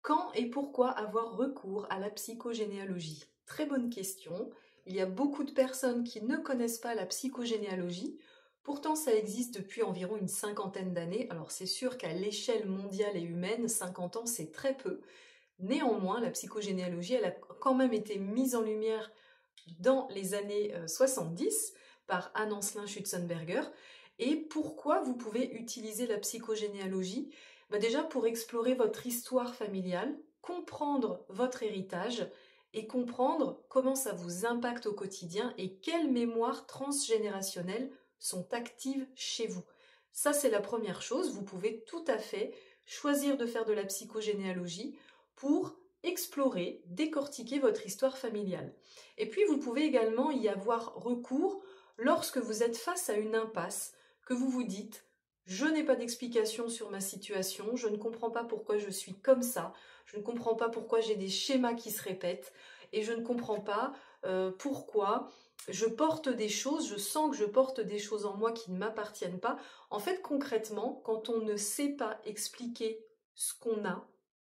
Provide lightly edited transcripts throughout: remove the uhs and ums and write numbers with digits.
Quand et pourquoi avoir recours à la psychogénéalogie? Très bonne question. Il y a beaucoup de personnes qui ne connaissent pas la psychogénéalogie. Pourtant, ça existe depuis environ une cinquantaine d'années. Alors c'est sûr qu'à l'échelle mondiale et humaine, 50 ans, c'est très peu. Néanmoins, la psychogénéalogie, elle a quand même été mise en lumière dans les années 70 par Anne-Ancelin Schutzenberger. Et pourquoi vous pouvez utiliser la psychogénéalogie? Déjà pour explorer votre histoire familiale, comprendre votre héritage et comprendre comment ça vous impacte au quotidien et quelles mémoires transgénérationnelles sont actives chez vous. Ça, c'est la première chose. Vous pouvez tout à fait choisir de faire de la psychogénéalogie pour explorer, décortiquer votre histoire familiale. Et puis, vous pouvez également y avoir recours lorsque vous êtes face à une impasse, que vous vous dites « je n'ai pas d'explication sur ma situation, je ne comprends pas pourquoi je suis comme ça, je ne comprends pas pourquoi j'ai des schémas qui se répètent, et je ne comprends pas pourquoi je porte des choses, je sens que je porte des choses en moi qui ne m'appartiennent pas ». En fait, concrètement, quand on ne sait pas expliquer ce qu'on a,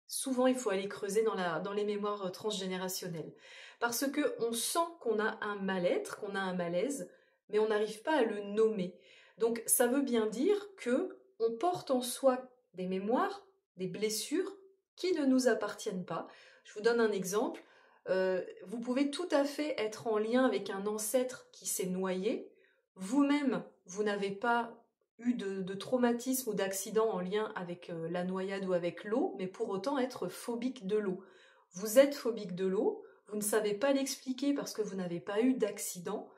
souvent, il faut aller creuser dans les mémoires transgénérationnelles. Parce qu'on sent qu'on a un mal-être, qu'on a un malaise, mais on n'arrive pas à le nommer. Donc, ça veut bien dire qu'on porte en soi des mémoires, des blessures qui ne nous appartiennent pas. Je vous donne un exemple. Vous pouvez tout à fait être en lien avec un ancêtre qui s'est noyé. Vous-même, vous n'avez pas eu de traumatisme ou d'accident en lien avec la noyade ou avec l'eau, mais pour autant être phobique de l'eau. Vous êtes phobique de l'eau, vous ne savez pas l'expliquer parce que vous n'avez pas eu d'accident,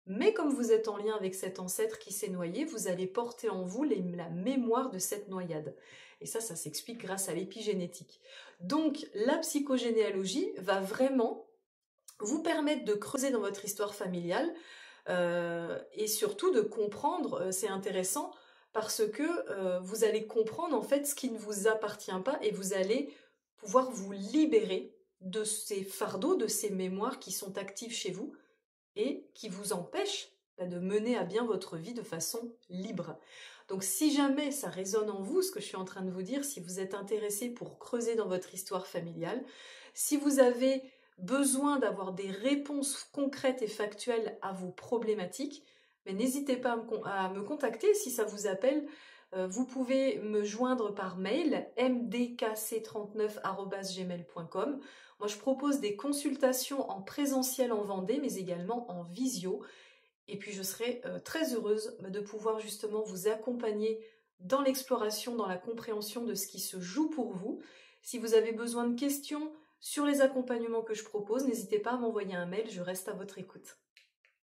mais comme vous êtes en lien avec cet ancêtre qui s'est noyé, vous allez porter en vous la mémoire de cette noyade. Et ça s'explique grâce à l'épigénétique. Donc la psychogénéalogie va vraiment vous permettre de creuser dans votre histoire familiale, et surtout de comprendre, c'est intéressant parce que vous allez comprendre en fait ce qui ne vous appartient pas et vous allez pouvoir vous libérer de ces fardeaux, de ces mémoires qui sont actives chez vous et qui vous empêchent de mener à bien votre vie de façon libre. Donc si jamais ça résonne en vous, ce que je suis en train de vous dire, si vous êtes intéressé pour creuser dans votre histoire familiale, si vous avez besoin d'avoir des réponses concrètes et factuelles à vos problématiques, mais n'hésitez pas à me contacter si ça vous appelle. Vous pouvez me joindre par mail mdkc39@gmail.com. Moi, je propose des consultations en présentiel en Vendée, mais également en visio. Et puis, je serai très heureuse de pouvoir justement vous accompagner dans l'exploration, dans la compréhension de ce qui se joue pour vous. Si vous avez besoin de questions sur les accompagnements que je propose, n'hésitez pas à m'envoyer un mail, je reste à votre écoute.